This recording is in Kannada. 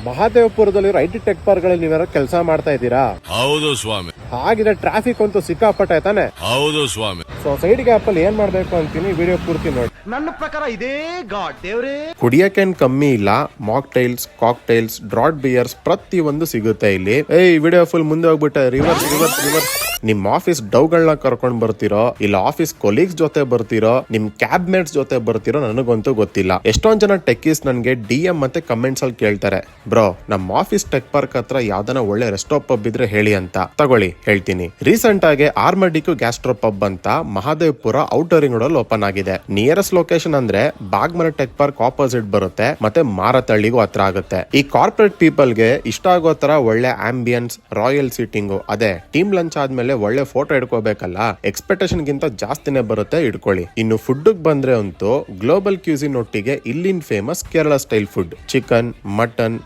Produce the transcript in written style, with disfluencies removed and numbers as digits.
ಮಹಾದೇವಪುರದಲ್ಲಿರೋ ಐ ಟಿ ಟೆಕ್ ಪಾರ್ಕ್ಗಳಲ್ಲಿ ನೀವ್ಯಾರೋ ಕೆಲಸ ಮಾಡ್ತಾ ಇದ್ದೀರಾ? ಹೌದು ಸ್ವಾಮಿ. ಹಾಗಿದ್ರೆ ಟ್ರಾಫಿಕ್ ಅಂತೂ ಸಿಕ್ಕಾಪಟ್ಟೆ ತಾನೆ? ಹೌದು ಸ್ವಾಮಿ. ಸೊ ಸೈಡ್ ಗ್ಯಾಪ್ ಅಲ್ಲಿ ಏನ್ ಮಾಡ್ಬೇಕು ಅಂತೀನಿ, ವಿಡಿಯೋ ಪೂರ್ತಿ ನೋಡಿ. ನನ್ನ ಪ್ರಕಾರ ಇದೇ ಗಾಡ್ ದೇವ್ರೇ. ಕುಡಿಯಕ್ಕೇನ್ ಕಮ್ಮಿ ಇಲ್ಲ, mocktails, cocktails, draught beers ಪ್ರತಿ ಒಂದು ಸಿಗುತ್ತೆ ಇಲ್ಲಿ. ವಿಡಿಯೋ ಫುಲ್ ಮುಂದೆ ಹೋಗ್ಬಿಟ್ಟೆ, ರಿವರ್ಸ್ ರಿವರ್ಸ್ ರಿವರ್ಸ್. ನಿಮ್ ಆಫೀಸ್ ಡೌಗಳನ್ನ ಕರ್ಕೊಂಡ್ ಬರ್ತಿರೋ ಇಲ್ಲ ಆಫೀಸ್ ಕೊಲೀಗ್ಸ್ ಜೊತೆ ಬರ್ತಿರೋ, ನಿಮ್ ಕ್ಯಾಬ್ ಮೇಟ್ಸ್ ಜೊತೆ ಬರ್ತಿರೋ ನನಗಂತೂ ಗೊತ್ತಿಲ್ಲ. ಎಷ್ಟೊಂದ್ ಜನ ಟೆಕ್ಕೀಸ್ ನನ್ಗೆ DM ಮತ್ತೆ ಕಮೆಂಟ್ಸ್ ಅಲ್ಲಿ ಕೇಳ್ತಾರೆ, ಬ್ರೋ ನಮ್ ಆಫೀಸ್ ಟೆಕ್ ಪಾರ್ಕ್ ಹತ್ರ ಯಾವ್ದನ ಒಳ್ಳೆ ರೆಸ್ಟೋ ಪಬ್ ಇದ್ರೆ ಹೇಳಿ ಅಂತ. ತಗೊಳ್ಳಿ ಹೇಳ್ತೀನಿ. ರೀಸೆಂಟ್ ಆಗಿ ಆರ್ಮಡಿಕ್ಯೂ ಗ್ಯಾಸ್ಟ್ರೋ ಪಬ್ ಅಂತ Mahadevapura outer ring road open ಆಗಿದೆ. ನಿಯರೆಸ್ಟ್ ಲೊಕೇಶನ್ ಅಂದ್ರೆ ಬಾಗ್ಮನೆ ಟೆಕ್ ಪಾರ್ಕ್ ಆಪೋಸಿಟ್ ಬರುತ್ತೆ, ಮತ್ತೆ ಮಾರತಳ್ಳಿಗೂ ಹತ್ರ ಆಗುತ್ತೆ. ಈ ಕಾರ್ಪೊರೇಟ್ ಪೀಪಲ್ ಗೆ ಇಷ್ಟ ಆಗೋ ತರ ಒಳ್ಳೆ ಆಂಬಿಯನ್ಸ್, ರಾಯಲ್ ಸೀಟಿಂಗು, ಅದೇ ಟೀಮ್ ಲಂಚ್ ಆದ್ಮೇಲೆ ಒಳ್ಳೆ ಫೋಟೋ ಇಡ್ಕೋಬೇಕಲ್ಲ, ಎಕ್ಸ್ಪೆಕ್ಟೇಷನ್ ಗಿಂತ ಜಾಸ್ತಿನೇ ಬರುತ್ತೆ, ಇಡ್ಕೊಳ್ಳಿ. ಇನ್ನು ಫುಡ್ ಬಂದ್ರೆ ಅಂತೂ ಗ್ಲೋಬಲ್ ಕ್ಯೂಸಿನ್ ಒಟ್ಟಿಗೆ ಇಲ್ಲಿನ famous Kerala style food, chicken, mutton,